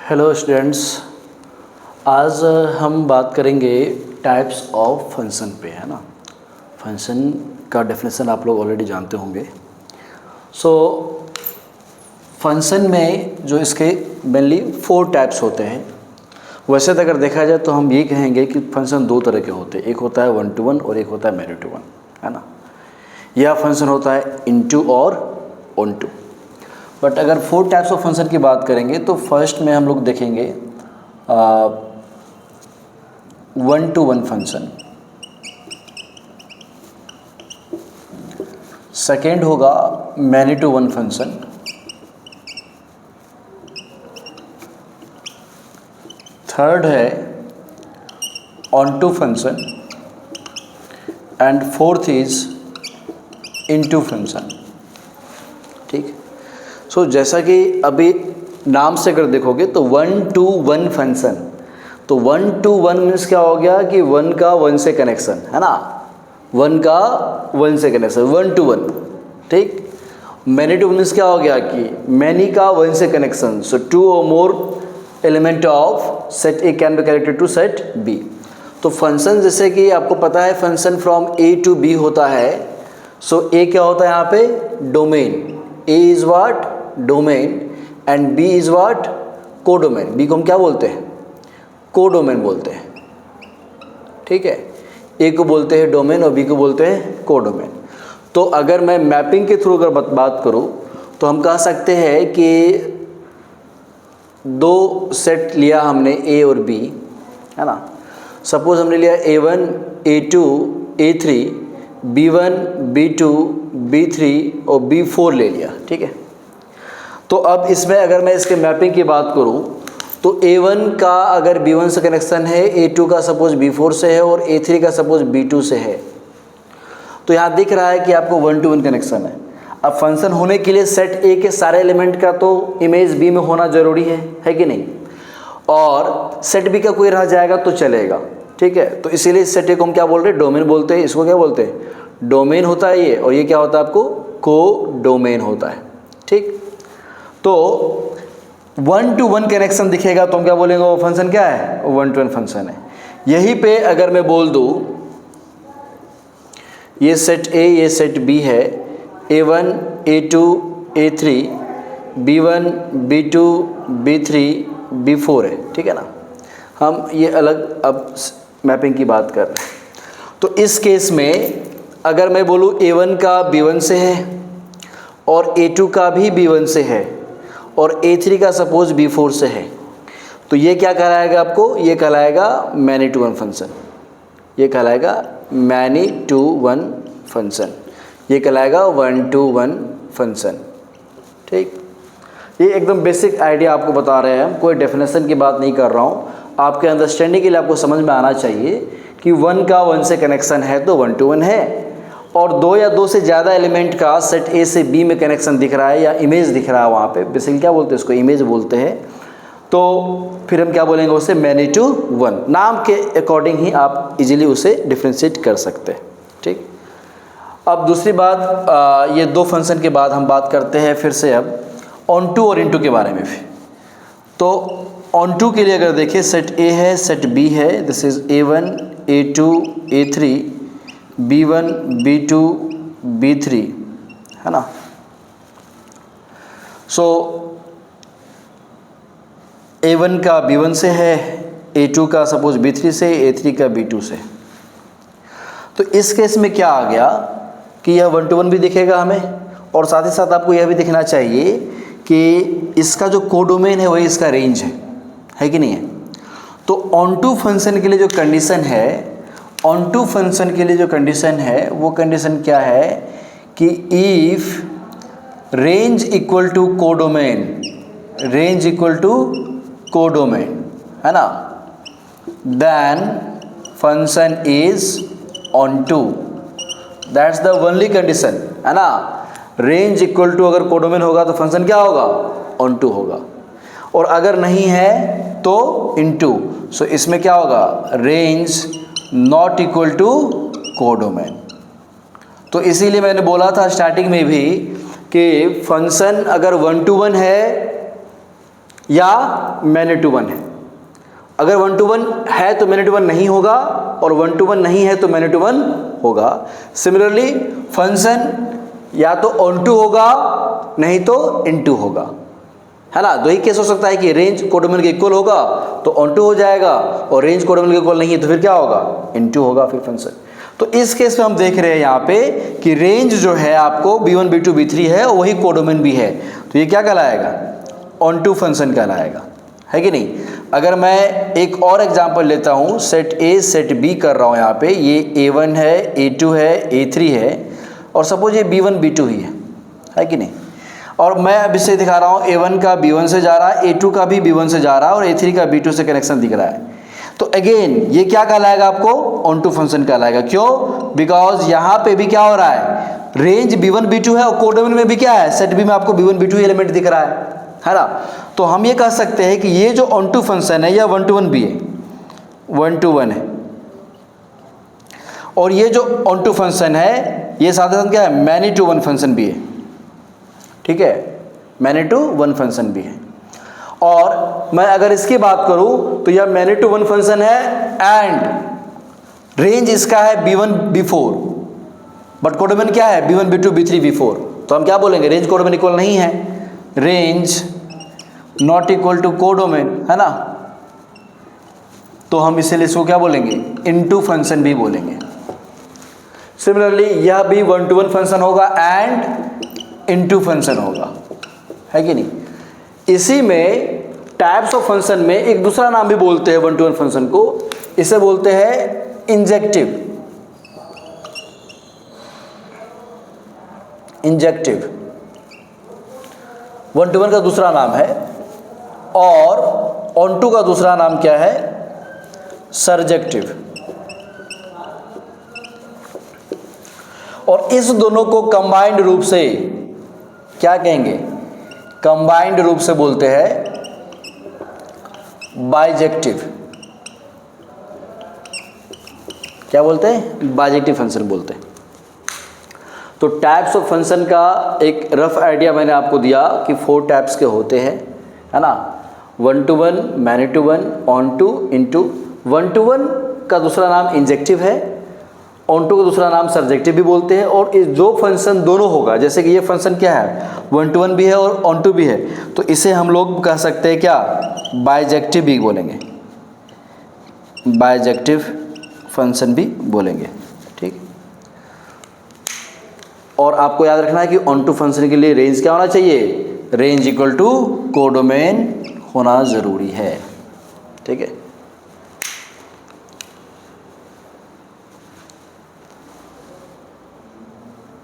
Hello students, आज हम बात करेंगे टाइप्स ऑफ फंक्शन पे, है ना। फंक्शन का डेफिनेशन आप लोग ऑलरेडी जानते होंगे। फंक्शन में जो इसके मेनली 4 टाइप्स होते हैं। वैसे तो अगर देखा जाए तो हम ये कहेंगे कि फंक्शन 2 तरह के होते हैं, एक होता है 1 to 1 और एक होता है मैनी टू वन, है ना। यह फंक्शन होता है इनटू और ऑन टू। बट अगर 4 टाइप्स ऑफ फंक्शन की बात करेंगे तो फर्स्ट में हम लोग देखेंगे 1 to 1 फंक्शन, सेकेंड होगा many to one function, third है onto function and fourth is into function. ठीक। जैसा कि अभी नाम से अगर देखोगे तो 1 to 1 फंक्शन, तो 1 to 1 मीन्स क्या हो गया कि 1 का 1 से कनेक्शन, है ना। 1 का 1 से कनेक्शन 1 to 1। ठीक। मैनी टू मीन्स क्या हो गया कि मैनी का 1 से connection, so 2 or more element of set A can be connected to set B. तो फंक्शन जैसे कि आपको पता है function from A to B होता है। सो ए क्या होता है यहाँ पे, domain. A is what, domain, and B is what, codomain. B को हम क्या बोलते हैं, कोडोमेन बोलते हैं। ठीक है, ए को बोलते हैं डोमेन और बी को बोलते हैं कोडोमेन। तो अगर मैं मैपिंग के थ्रू अगर बात करूँ तो हम कह सकते हैं कि 2 सेट लिया हमने ए और बी, है ना। सपोज हमने लिया A1, A2, A3, B1, B2, B3 और B4 ले लिया। ठीक है। तो अब इसमें अगर मैं इसके मैपिंग की बात करूं तो A1 का अगर B1 से कनेक्शन है, A2 का सपोज B4 से है और A3 का सपोज B2 से है, तो यहाँ दिख रहा है कि आपको 1 to 1 कनेक्शन है। अब फंक्शन होने के लिए सेट ए के सारे एलिमेंट का तो इमेज बी में होना जरूरी है कि नहीं, और सेट बी का कोई रह जाएगा तो चलेगा। ठीक है। तो इसीलिए सेट ए को हम क्या बोल रहे हैं, डोमेन बोलते हैं। इसको क्या बोलते हैं, डोमेन होता है ये, और ये क्या होता है आपको, को डोमेन होता है। ठीक। तो 1 to 1 कनेक्शन दिखेगा तो हम क्या बोलेंगे, वो फंक्शन क्या है, 1 to 1 फंक्शन है। यहीं पे अगर मैं बोल दूं ये सेट ए ये सेट बी है, A1, A2, A3, B1, B2, B3, B4 है। ठीक है ना। हम ये अलग अब मैपिंग की बात कर रहे हैं। तो इस केस में अगर मैं बोलूँ A1 का B1 से है और A2 का भी B1 से है और A3 का सपोज B4 से है, तो ये क्या कहलाएगा आपको, ये कहलाएगा मैनी टू वन फंक्शन। ये कहलाएगा मैनी टू वन फंक्शन, ये कहलाएगा 1 to 1 फंक्शन। ठीक। ये एकदम बेसिक आइडिया आपको बता रहे हैं हम, कोई डेफिनेशन की बात नहीं कर रहा हूँ। आपके अंडरस्टैंडिंग के लिए आपको समझ में आना चाहिए कि 1 का 1 से कनेक्शन है तो 1 to 1 है, और 2 या 2 से ज़्यादा एलिमेंट का सेट ए से बी में कनेक्शन दिख रहा है या इमेज दिख रहा है वहाँ पे, बेसिकली क्या बोलते हैं इसको, इमेज बोलते हैं। तो फिर हम क्या बोलेंगे उसे, मैनी टू वन। नाम के अकॉर्डिंग ही आप इजीली उसे डिफ्रेंशिएट कर सकते हैं। ठीक। अब दूसरी बात, ये 2 फंक्शन के बाद हम बात करते हैं फिर से अब ऑन टू और इनटू के बारे में भी। तो ऑन टू के लिए अगर देखें, सेट ए है, सेट बी है, this is A1, A2, A3, B1, B2, B3, है ना। A1 का B1 से है, A2 का सपोज B3 से, A3 का B2 से। तो इस केस में क्या आ गया कि यह 1 to 1 भी दिखेगा हमें, और साथ ही साथ आपको यह भी दिखना चाहिए कि इसका जो कोडोमेन है वही इसका रेंज है कि नहीं है। तो ऑन टू फंक्शन के लिए जो कंडीशन है, ऑन टू फंक्शन के लिए जो कंडीशन है वो कंडीशन क्या है कि if range equal to codomain, range equal to codomain, है ना, then function is onto. That's the only condition, है ना। रेंज इक्वल टू अगर कोडोमेन होगा तो फंक्शन क्या होगा, ऑन टू होगा, और अगर नहीं है तो इनटू। सो इसमें क्या होगा, range not equal to codomain. तो इसीलिए मैंने बोला था स्टार्टिंग में भी कि फंक्शन अगर 1 to 1 है या मैनी टू वन है। अगर 1 to 1 है तो मैनी टू वन नहीं होगा, और 1 to 1 नहीं है तो मैनी टू वन होगा। सिमिलरली फंक्शन या तो ऑन टू होगा नहीं तो इनटू होगा, है ना। दो ही केस हो सकता है कि रेंज कोडोमेन के इक्वल होगा तो ऑन टू हो जाएगा, और रेंज कोडोमेन के इक्वल नहीं है तो फिर क्या होगा, इनटू होगा फिर फंक्शन। तो इस केस में हम देख रहे हैं यहाँ पे कि रेंज जो है आपको b1 b2 b3 है और वही कोडोमेन भी है, तो ये क्या कहलाएगा, ऑन टू फंक्शन कहलाएगा, है कि नहीं। अगर मैं एक और एग्जांपल लेता हूँ, सेट ए सेट बी कर रहा हूँ यहाँ पे, ये a1 है, a2 है, a3 है, और सपोज ये b1 b2 ही है कि नहीं। और मैं अब इससे दिखा रहा हूँ a1 का b1 से जा रहा है, a2 का भी b1 से जा रहा है, और a3 का b2 से कनेक्शन दिख रहा है। तो अगेन ये क्या कहलाएगा आपको, ऑन टू फंक्शन कहलाएगा। क्यों, बिकॉज यहाँ पे भी क्या हो रहा है, रेंज b1 b2 है, और कोडोमेन में भी क्या है, सेट बी में आपको b1 b2 एलिमेंट दिख रहा है ना। तो हम ये कह सकते हैं कि ये जो ऑन टू फंक्शन है या 1 to 1 भी है, 1 to 1 है, और ये जो ऑन टू फंक्शन है ये साथ साथ क्या है, मैनी टू वन फंक्शन भी है, ठीक है, मैनी टू वन फंक्शन भी है। और मैं अगर इसकी बात करूं तो यह मैनी टू वन फंक्शन है एंड रेंज इसका है b1 b4, बट कोडोमेन क्या है, b1 b2 b3 b4। तो हम क्या बोलेंगे, रेंज कोडोमेन इक्वल नहीं है, range not equal to codomain, है ना। तो हम इसीलिए इसको क्या बोलेंगे, इनटू फंक्शन भी बोलेंगे। सिमिलरली यह भी 1 to 1 फंक्शन होगा एंड इनटू फंक्शन होगा, है कि नहीं। इसी में टाइप्स ऑफ फंक्शन में एक दूसरा नाम भी बोलते हैं 1 to 1 फंक्शन को, इसे बोलते हैं इंजेक्टिव। इंजेक्टिव 1 to 1 का दूसरा नाम है, और ऑन टू का दूसरा नाम क्या है, सर्जेक्टिव। और इस दोनों को कंबाइंड रूप से क्या कहेंगे, कंबाइंड रूप से बोलते हैं बाइजेक्टिव। क्या बोलते हैं, बाइजेक्टिव फंक्शन बोलते हैं। तो टाइप्स ऑफ फंक्शन का एक रफ आइडिया मैंने आपको दिया कि 4 टाइप्स के होते हैं, है ना। 1 to 1, many to one, onto, into. 1 to 1 का दूसरा नाम इंजेक्टिव है, ऑन टू का दूसरा नाम सर्जेक्टिव भी बोलते हैं। और इस जो फंक्शन दोनों होगा, जैसे कि ये फंक्शन क्या है, 1 to 1 भी है और ऑन टू भी है, तो इसे हम लोग कह सकते हैं क्या, बाइजेक्टिव भी बोलेंगे, बाइजेक्टिव फंक्शन भी बोलेंगे, ठीक। और आपको याद रखना है कि ऑन टू फंक्शन के लिए रेंज क्या होना चाहिए, रेंज इक्वल टू कोडोमेन होना ज़रूरी है, ठीक है।